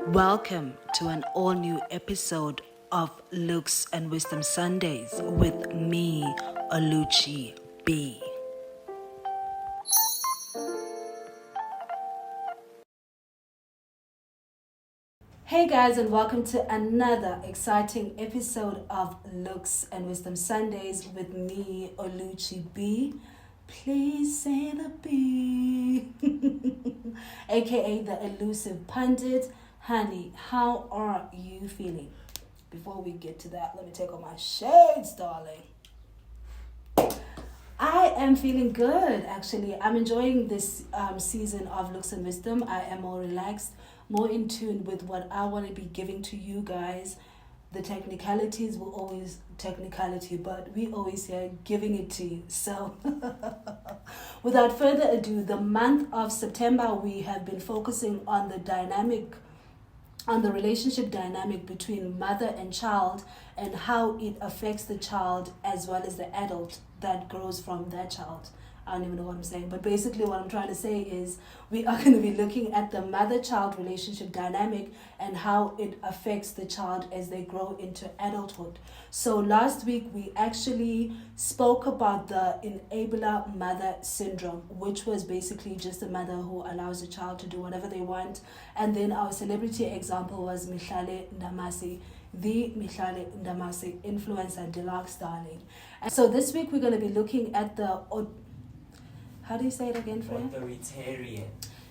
Welcome to an all-new episode of Looks and Wisdom Sundays with me, Oluchi B. Hey guys, and welcome to another exciting episode of Looks and Wisdom Sundays with me, Oluchi B. Please say the B. AKA the elusive pundit. Honey, how are you feeling? Before we get to that, let me take off my shades, darling. I am feeling good, actually. I'm enjoying this season of Looks and Wisdom. I am more relaxed, more in tune with what I want to be giving to you guys. The technicalities will always technicality, but we always here giving it to you. So without further ado, the month of September, we have been focusing on the relationship dynamic between mother and child and how it affects the child as well as the adult that grows from that child. I don't even know what I'm saying, but basically what I'm trying to say is we are going to be looking at the mother-child relationship dynamic and how it affects the child as they grow into adulthood. So last week we actually spoke about the enabler mother syndrome, which was basically just a mother who allows a child to do whatever they want. And then our celebrity example was Mihlale Ndamase, the Mihlale Ndamase influencer deluxe darling. And so this week we're going to be looking at the... How do you say it again, Freya? Authoritarian.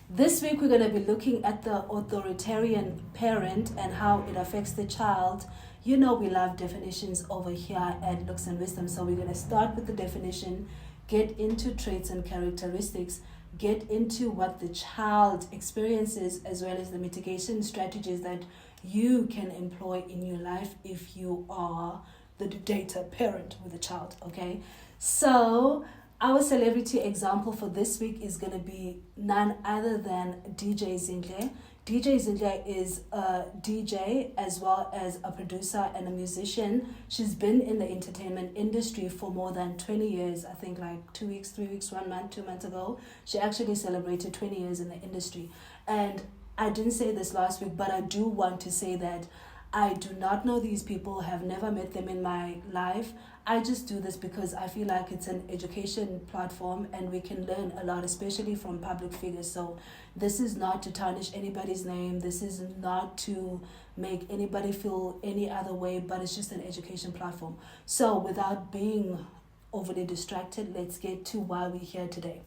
This week we're going to be looking at the authoritarian parent and how it affects the child. You know we love definitions over here at Looks and Wisdom, so we're going to start with the definition, get into traits and characteristics, get into what the child experiences as well as the mitigation strategies that you can employ in your life if you are the dictator parent with a child, okay? So... our celebrity example for this week is going to be none other than DJ Zinhle. DJ Zinhle is a DJ as well as a producer and a musician. She's been in the entertainment industry for more than 20 years. I think like 2 weeks, 3 weeks, 1 month, 2 months ago. She actually celebrated 20 years in the industry. And I didn't say this last week, but I do want to say that I do not know these people, have never met them in my life. I just do this because I feel like it's an education platform and we can learn a lot, especially from public figures. So this is not to tarnish anybody's name. This is not to make anybody feel any other way, but it's just an education platform. So without being overly distracted, let's get to why we're here today.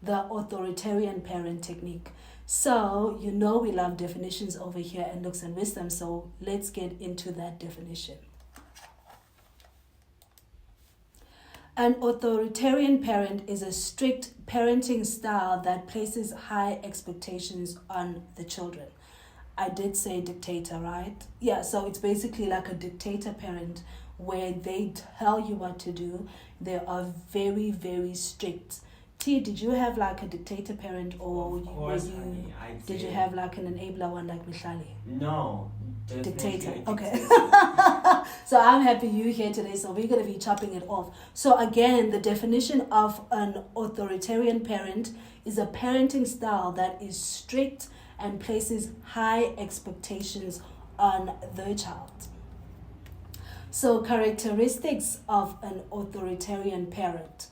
The authoritarian parent technique. So, you know we love definitions over here and Looks and Wisdom, so let's get into that definition. An authoritarian parent is a strict parenting style that places high expectations on the children. I did say dictator, right? Yeah, so it's basically like a dictator parent where they tell you what to do. They are very, very strict. T, did you have like a dictator parent or did you have like an enabler one like Mihlale? No. Dictator. Okay. So I'm happy you're here today, so we're going to be chopping it off. So again, the definition of an authoritarian parent is a parenting style that is strict and places high expectations on the child. So characteristics of an authoritarian parent.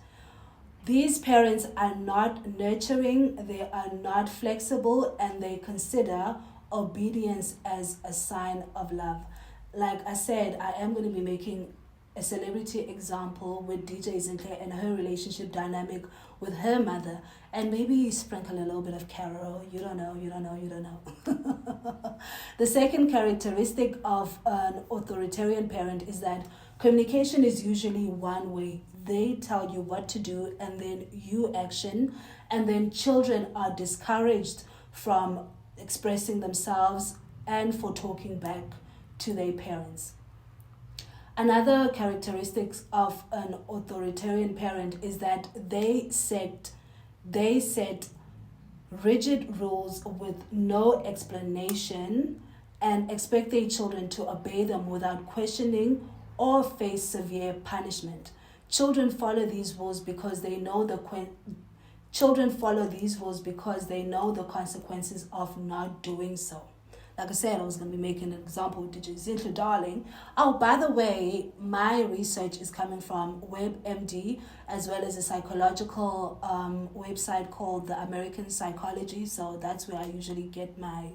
These parents are not nurturing, they are not flexible, and they consider obedience as a sign of love. Like I said, I am going to be making a celebrity example with DJ Zinhle and her relationship dynamic with her mother, and maybe sprinkle a little bit of Carol. You don't know. The second characteristic of an authoritarian parent is that communication is usually one way. They tell you what to do and then you action, and then children are discouraged from expressing themselves and for talking back to their parents. Another characteristic of an authoritarian parent is that they set rigid rules with no explanation and expect their children to obey them without questioning or face severe punishment. Children follow these rules because they know the consequences of not doing so. like I said, I was going to be making an example with DJ Zintle Darling. Oh, by the way, my research is coming from WebMD, as well as a psychological website called the American Psychology. So that's where I usually get my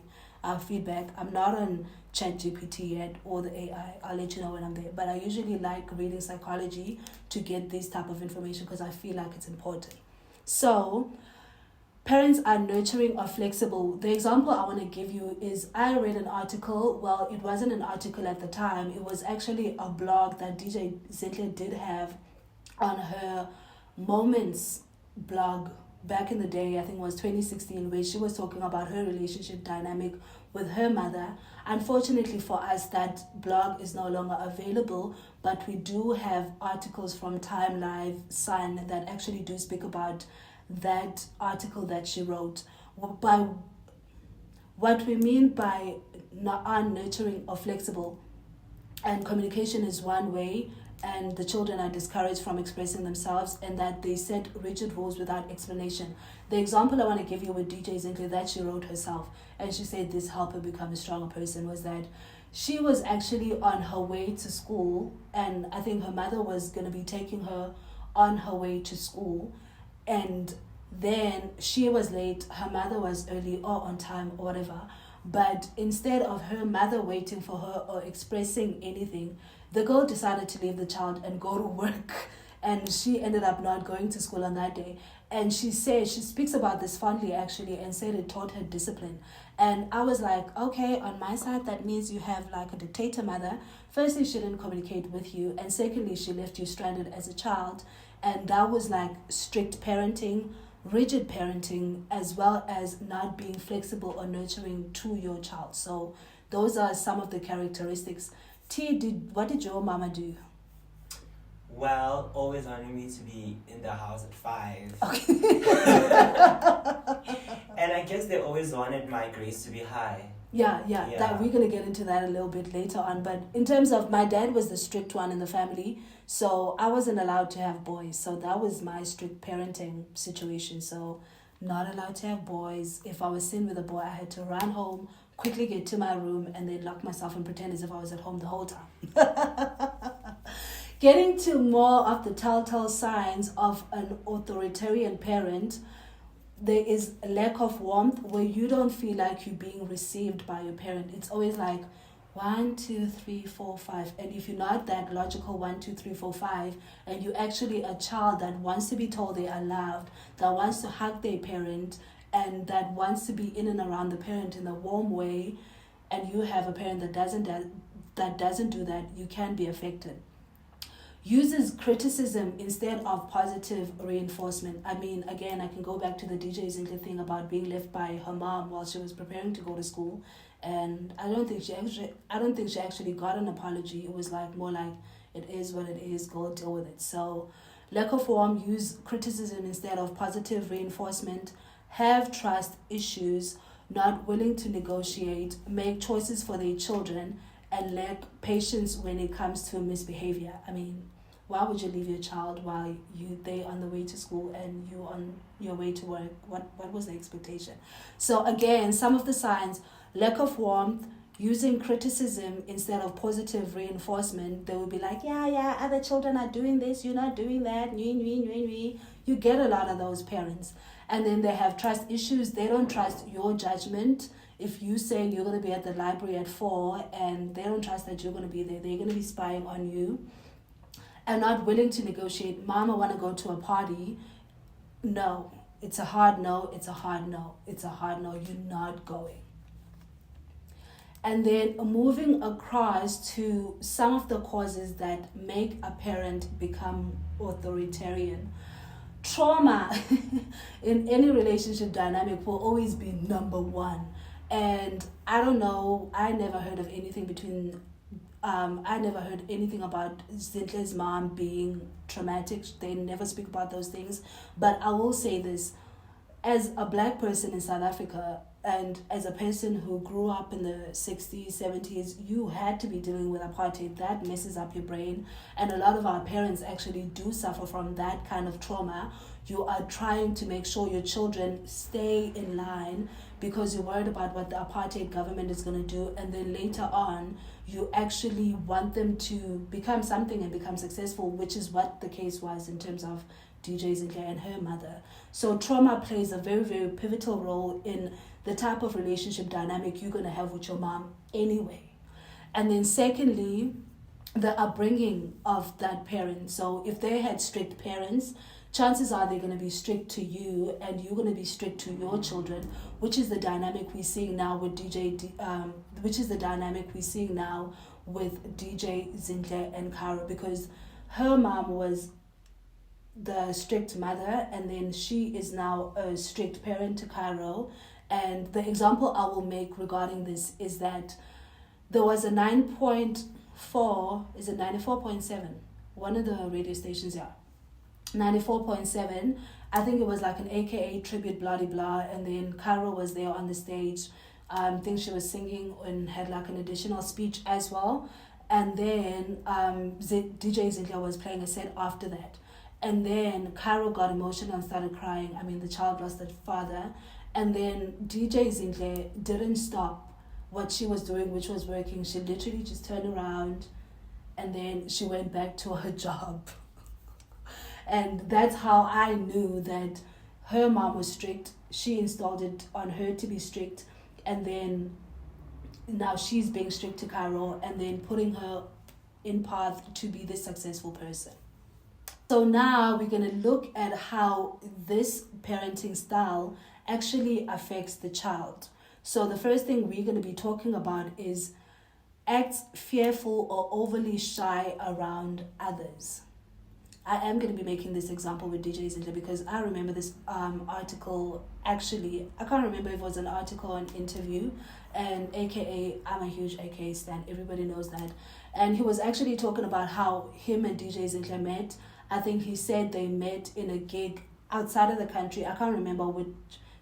feedback. I'm not on ChatGPT yet or the AI. I'll let you know when I'm there. But I usually like reading psychology to get this type of information because I feel like it's important. So, parents are nurturing or flexible. The example I want to give you is I read an article. Well, it wasn't an article at the time. It was actually a blog that DJ Zintle did have on her Moments blog back in the day. I think it was 2016, where she was talking about her relationship dynamic with her mother. Unfortunately for us, that blog is no longer available, but we do have articles from Time Live Sun that actually do speak about that article that she wrote. By what we mean by nurturing or flexible, and communication is one way, and the children are discouraged from expressing themselves, and that they set rigid rules without explanation. The example I want to give you with DJ Zintle that she wrote herself, and she said this helped her become a stronger person, was that she was actually on her way to school, and I think her mother was going to be taking her on her way to school, and then she was late, her mother was early or on time or whatever. But instead of her mother waiting for her or expressing anything, the girl decided to leave the child and go to work. And she ended up not going to school on that day. And she speaks about this fondly actually, and said it taught her discipline. And I was like, okay, on my side, that means you have like a dictator mother. Firstly, she didn't communicate with you. And secondly, she left you stranded as a child. And that was like strict parenting, rigid parenting, as well as not being flexible or nurturing to your child. So those are some of the characteristics. What did your mama do? Well, always wanting me to be in the house at 5. Okay. And I guess they always wanted my grades to be high. Yeah. That we're gonna get into that a little bit later on. But in terms of, my dad was the strict one in the family, so I wasn't allowed to have boys. So that was my strict parenting situation. So not allowed to have boys. If I was seen with a boy, I had to run home, quickly get to my room, and then lock myself and pretend as if I was at home the whole time. Getting to more of the telltale signs of an authoritarian parent, there is a lack of warmth, where you don't feel like you're being received by your parent. It's always like 1, 2, 3, 4, 5. And if you're not that logical 1, 2, 3, 4, 5, and you're actually a child that wants to be told they are loved, that wants to hug their parent, and that wants to be in and around the parent in a warm way, and you have a parent that doesn't do that, you can be affected. Uses criticism instead of positive reinforcement. I mean, again, I can go back to the DJ Zintle thing about being left by her mom while she was preparing to go to school, and I don't think she actually got an apology. It was like more like, it is what it is, go deal with it. So, lack of warmth, use criticism instead of positive reinforcement, have trust issues, not willing to negotiate, make choices for their children, and lack patience when it comes to misbehavior. I mean, why would you leave your child while they on the way to school and you on your way to work? What was the expectation? So again, some of the signs: lack of warmth, using criticism instead of positive reinforcement. They will be like, yeah, other children are doing this, you're not doing that. You get a lot of those parents. And then they have trust issues. They don't trust your judgment. If you say you're going to be at the library at 4 and they don't trust that you're going to be there, they're going to be spying on you. And not willing to negotiate. Mom, I want to go to a party. No. It's a hard no. It's a hard no. It's a hard no. You're not going. And then moving across to some of the causes that make a parent become authoritarian. Trauma in any relationship dynamic will always be number one. And I don't know, I never heard anything about Zintle's mom being traumatic. They never speak about those things. But I will say this, as a black person in South Africa, and as a person who grew up in the 60s, 70s, you had to be dealing with apartheid. That messes up your brain. And a lot of our parents actually do suffer from that kind of trauma. You are trying to make sure your children stay in line because you're worried about what the apartheid government is going to do, and then later on you actually want them to become something and become successful, which is what the case was in terms of DJ Zinhle and her mother. So trauma plays a very, very pivotal role in the type of relationship dynamic you're going to have with your mom anyway. And then secondly, the upbringing of that parent. So if they had strict parents, chances are they're going to be strict to you, and you're going to be strict to your children, which is the dynamic we're seeing now with DJ Zinhle and Karo, because her mom was the strict mother, and then she is now a strict parent to Karo. And the example I will make regarding this is that there was a 9.4, is it 94.7? One of the radio stations, yeah. 94.7, I think it was like an AKA tribute, blah, blah, blah, and then Karo was there on the stage. I think she was singing and had like an additional speech as well. And then DJ Zinhle was playing a set after that. And then Karo got emotional and started crying. I mean, the child lost their father. And then DJ Zinhle didn't stop what she was doing, which was working. She literally just turned around and then she went back to her job. And that's how I knew that her mom was strict. She installed it on her to be strict. And then now she's being strict to Karo and then putting her in path to be this successful person. So now we're going to look at how this parenting style actually affects the child. So the first thing we're going to be talking about is acts fearful or overly shy around others. I am going to be making this example with DJ Zinhle because I remember this article. Actually, I can't remember if it was an article or an interview, and AKA, I'm a huge AKA stan, everybody knows that. And he was actually talking about how him and DJ Zinhle met. I think he said they met in a gig outside of the country. I can't remember which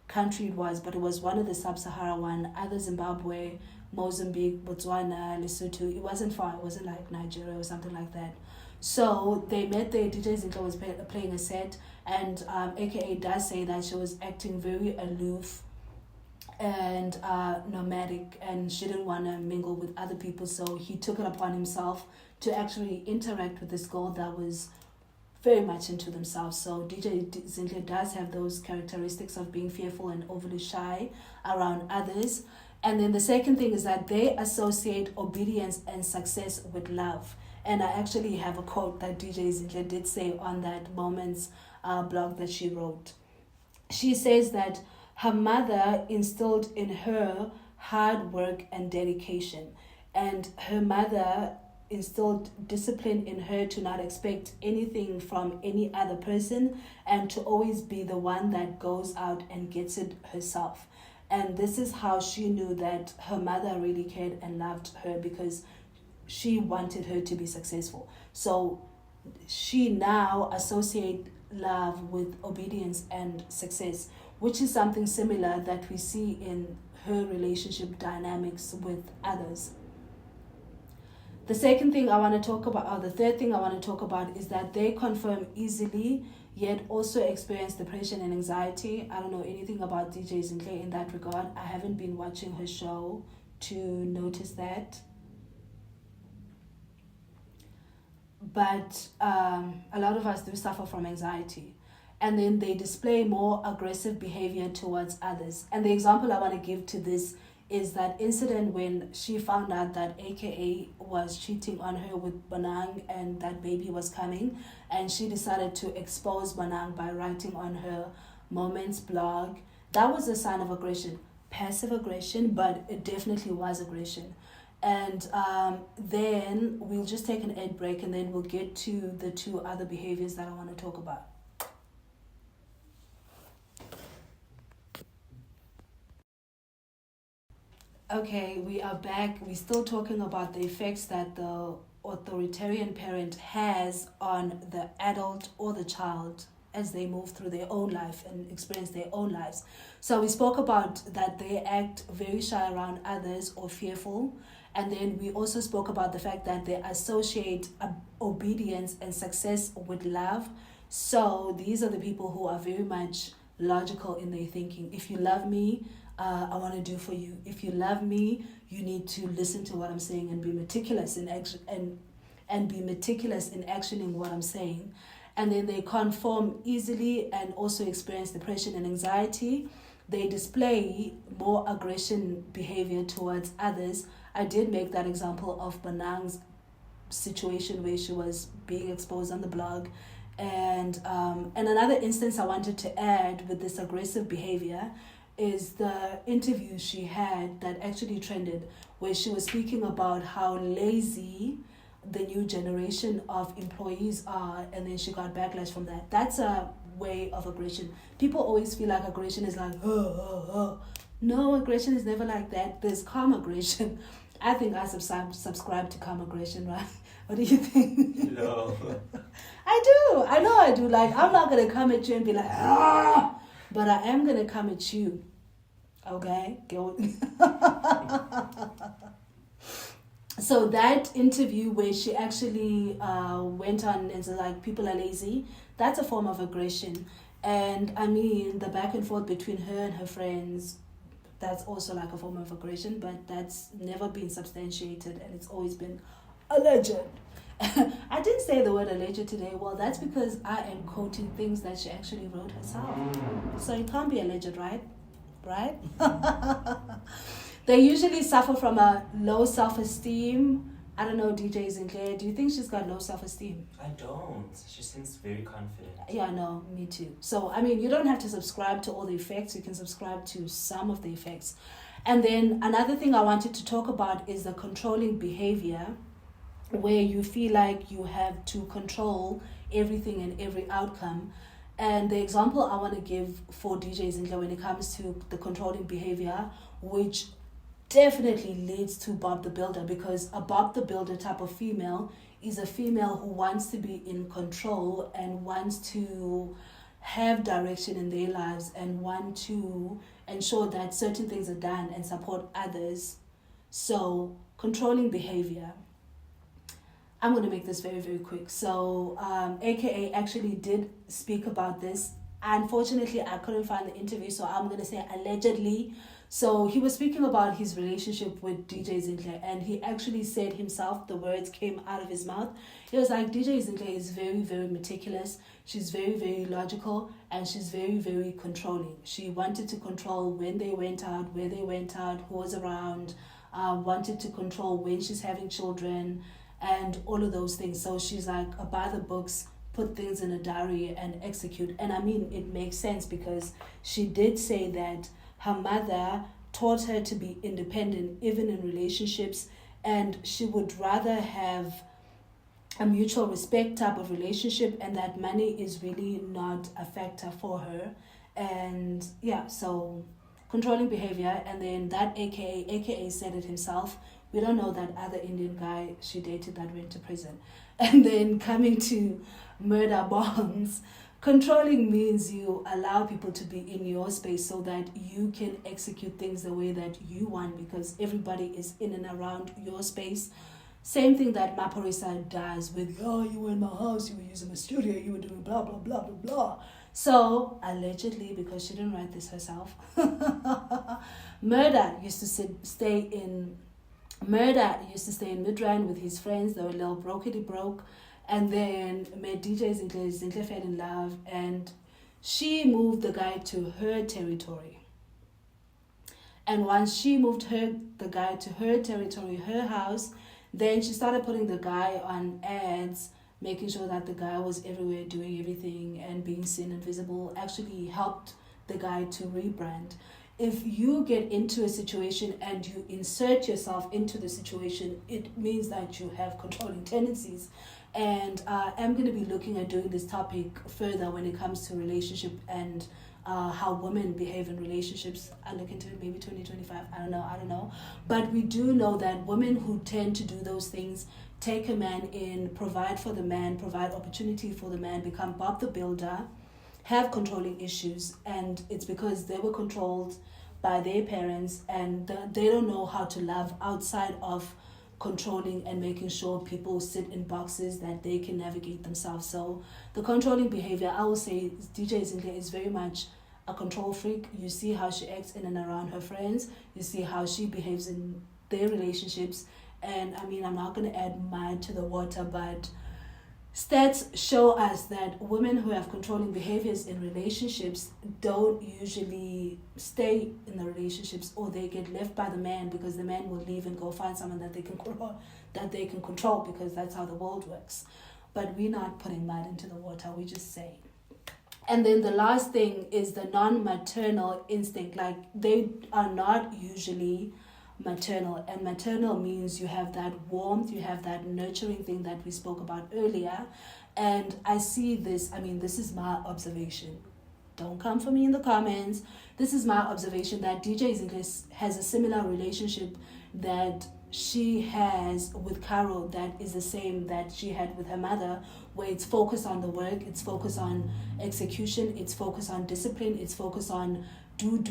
country it was, but it was one of the sub-Saharan one, either Zimbabwe, Mozambique, Botswana, Lesotho. It wasn't far, it wasn't like Nigeria or something like that. So they met there. DJ Zinhle was playing a set, and AKA does say that she was acting very aloof and nomadic, and she didn't want to mingle with other people. So he took it upon himself to actually interact with this girl that was very much into themselves. So DJ Zinhle does have those characteristics of being fearful and overly shy around others. And then the second thing is that they associate obedience and success with love. And I actually have a quote that DJ Zinhle did say on that Moments blog that she wrote. She says that her mother instilled in her hard work and dedication, and her mother instilled discipline in her to not expect anything from any other person and to always be the one that goes out and gets it herself. And this is how she knew that her mother really cared and loved her, because she wanted her to be successful. So she now associates love with obedience and success, which is something similar that we see in her relationship dynamics with others. The second thing I want to talk about, or the third thing I want to talk about, is that they confirm easily, yet also experience depression and anxiety. I don't know anything about DJ Zinhle in that regard. I haven't been watching her show to notice that. But a lot of us do suffer from anxiety. And then they display more aggressive behavior towards others. And the example I want to give to this is that incident when she found out that AKA was cheating on her with Bonang and that baby was coming. And she decided to expose Bonang by writing on her Moments blog. That was a sign of aggression. Passive aggression, but it definitely was aggression. And then we'll just take an ad break, and then we'll get to the two other behaviors that I want to talk about. Okay, we are back. We're still talking about the effects that the authoritarian parent has on the adult or the child as they move through their own life and experience their own lives. So we spoke about that they act very shy around others or fearful. And then we also spoke about the fact that they associate obedience and success with love. So these are the people who are very much logical in their thinking. If you love me, I want to do for you. If you love me, you need to listen to what I'm saying and be meticulous in action and be meticulous in actioning what I'm saying. And then they conform easily and also experience depression and anxiety. They display more aggression behavior towards others. I did make that example of Banang's situation where she was being exposed on the blog. And another instance I wanted to add with this aggressive behavior is the interview she had that actually trended, where she was speaking about how lazy the new generation of employees are, and then she got backlash from that. That's a way of aggression. People always feel like aggression is like, No, aggression is never like that. There's calm aggression. I think I subscribe to calm aggression, right? What do you think? No. I do. I know I do. Like, I'm not going to come at you and be like, but I am going to come at you. Okay? So that interview where she actually went on and said, like, people are lazy, that's a form of aggression. And I mean, the back and forth between her and her friends, that's also like a form of aggression, but that's never been substantiated, and it's always been alleged. I didn't say the word alleged today. Well, that's because I am quoting things that she actually wrote herself. So it can't be alleged, right? Right? They usually suffer from a low self-esteem. I don't know, DJ Sinclair, do you think she's got low self-esteem? I don't. She seems very confident. Yeah, no, me too. So, I mean, you don't have to subscribe to all the effects. You can subscribe to some of the effects. And then another thing I wanted to talk about is the controlling behavior, where you feel like you have to control everything and every outcome. And the example I want to give for DJ Sinclair when it comes to the controlling behavior, which definitely leads to Bob the Builder, because a Bob the Builder type of female is a female who wants to be in control and wants to have direction in their lives and want to ensure that certain things are done and support others. So controlling behavior. I'm going to make this very, very quick. So AKA actually did speak about this. Unfortunately, I couldn't find the interview, so I'm going to say allegedly. So he was speaking about his relationship with DJ Sinclair, and he actually said himself, the words came out of his mouth. He was like, DJ Sinclair is very, very meticulous. She's very, very logical, and she's very, very controlling. She wanted to control when they went out, where they went out, who was around, wanted to control when she's having children, and all of those things. So she's like, by the books, put things in a diary and execute. And I mean, it makes sense, because she did say that her mother taught her to be independent, even in relationships, and she would rather have a mutual respect type of relationship, and that money is really not a factor for her. And yeah, so controlling behavior. And then that AKA said it himself. We don't know that other Indian guy she dated that went to prison. And then coming to murder bonds, controlling means you allow people to be in your space so that you can execute things the way that you want, because everybody is in and around your space. Same thing that Maporisa does with, you were in my house, you were using my studio, you were doing blah, blah, blah, blah, blah. So, allegedly, because she didn't write this herself, Murder used to stay in Midrand with his friends. They were a little broke. And then met DJ Sinclair fell in love, and she moved the guy to her territory. And once she moved the guy to her territory, her house, then she started putting the guy on ads, making sure that the guy was everywhere, doing everything and being seen and visible. Actually helped the guy to rebrand. If you get into a situation and you insert yourself into the situation, it means that you have controlling tendencies. And I'm going to be looking at doing this topic further when it comes to relationship and how women behave in relationships. I'll look into it maybe 2025. I don't know. But we do know that women who tend to do those things, take a man in, provide for the man, provide opportunity for the man, become Bob the Builder, have controlling issues. And it's because they were controlled by their parents, and they don't know how to love outside of controlling and making sure people sit in boxes that they can navigate themselves. So the controlling behavior, I will say DJ Zinhle is very much a control freak. You see how she acts in and around her friends. You see how she behaves in their relationships. And I mean, I'm not going to add mud to the water, but stats show us that women who have controlling behaviors in relationships don't usually stay in the relationships, or they get left by the man because the man will leave and go find someone that they can control, because that's how the world works. But we're not putting mud into the water, we're just saying. And then the last thing is the non-maternal instinct. Like, they are not usually maternal, and maternal means you have that warmth, you have that nurturing thing that we spoke about earlier. And I see this, I mean, this is my observation, don't come for me in the comments, this is my observation, that DJ Zinhle has a similar relationship that she has with Carol, that is the same that she had with her mother, where it's focused on the work, it's focused on execution, it's focused on discipline, it's focused on do.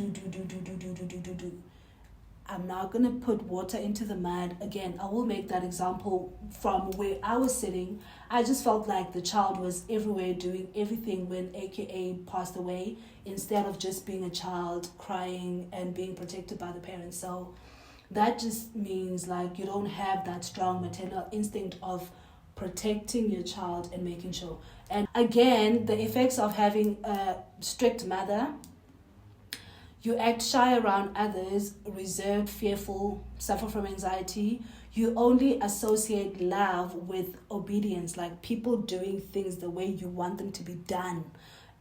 I'm not going to put water into the mud. Again, I will make that example from where I was sitting. I just felt like the child was everywhere doing everything when AKA passed away, instead of just being a child crying and being protected by the parents. So that just means like you don't have that strong maternal instinct of protecting your child and making sure. And again, the effects of having a strict mother: you act shy around others, reserved, fearful, suffer from anxiety. You only associate love with obedience, like people doing things the way you want them to be done.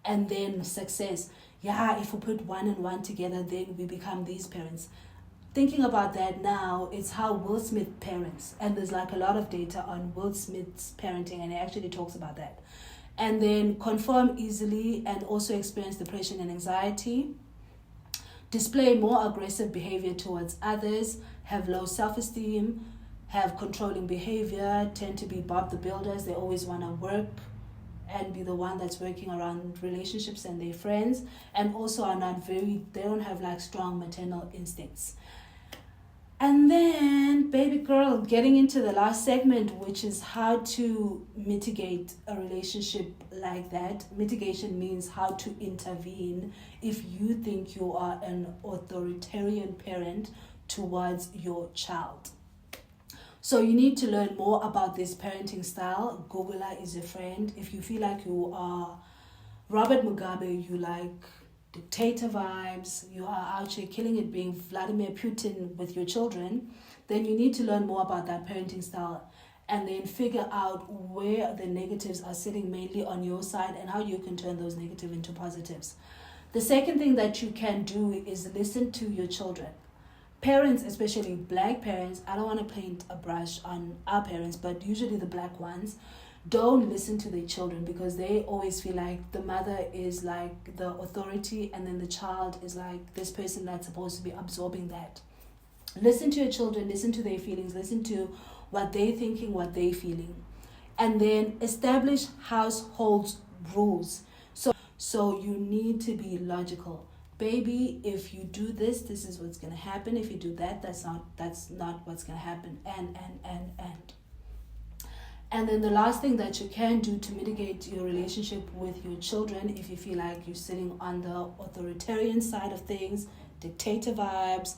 And then success. Yeah, if we put 1 and 1 together, then we become these parents. Thinking about that now, it's how Will Smith parents. And there's like a lot of data on Will Smith's parenting, and he actually talks about that. And then conform easily and also experience depression and anxiety. Display more aggressive behavior towards others, have low self-esteem, have controlling behavior, tend to be Bob the Builders. They always want to work and be the one that's working around relationships and their friends, and also are not they don't have like strong maternal instincts. And then, baby girl, getting into the last segment, which is how to mitigate a relationship like that. Mitigation means how to intervene if you think you are an authoritarian parent towards your child. So you need to learn more about this parenting style. Googler is your friend. If you feel like you are Robert Mugabe, you like dictator vibes, you are out here killing it being Vladimir Putin with your children, then you need to learn more about that parenting style, and then figure out where the negatives are sitting mainly on your side and how you can turn those negatives into positives. The second thing that you can do is listen to your children. Parents, especially black parents, I don't want to paint a brush on our parents, but usually the black ones, don't listen to their children, because they always feel like the mother is like the authority, and then the child is like this person that's supposed to be absorbing that. Listen to your children, listen to their feelings, listen to what they're thinking, what they're feeling. And then establish household rules. So you need to be logical. Baby, if you do this, this is what's going to happen. If you do that, that's not what's going to happen. And then the last thing that you can do to mitigate your relationship with your children, if you feel like you're sitting on the authoritarian side of things, dictator vibes,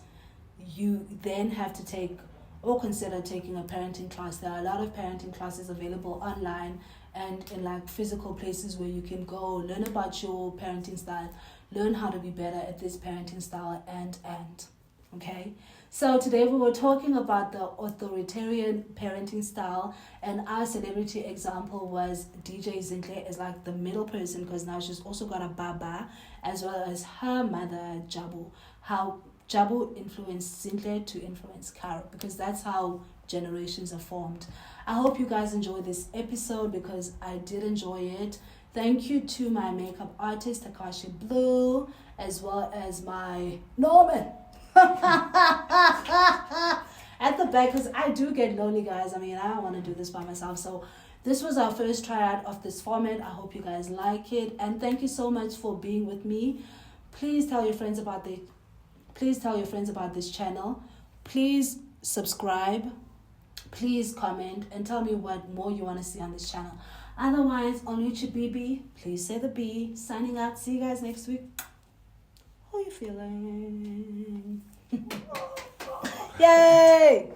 you then have to take or consider taking a parenting class. There are a lot of parenting classes available online and in like physical places where you can go learn about your parenting style, learn how to be better at this parenting style, and okay. So today we were talking about the authoritarian parenting style, and our celebrity example was DJ Zinhle as like the middle person, because now she's also got a baba as well as her mother Jabu. How Jabu influenced Zinhle to influence Carol, because that's how generations are formed. I hope you guys enjoyed this episode, because I did enjoy it. Thank you to my makeup artist Takashi Blue, as well as my Norman at the back, because I do get lonely, guys. I mean, I don't want to do this by myself. So this was our first tryout of this format. I hope you guys like it, and thank you so much for being with me. Please tell your friends about this channel. Please subscribe. please comment and tell me what more you want to see on this channel. Otherwise, on YouTube BB, please say the B. Signing out. See you guys next week. How are you feeling? Yay!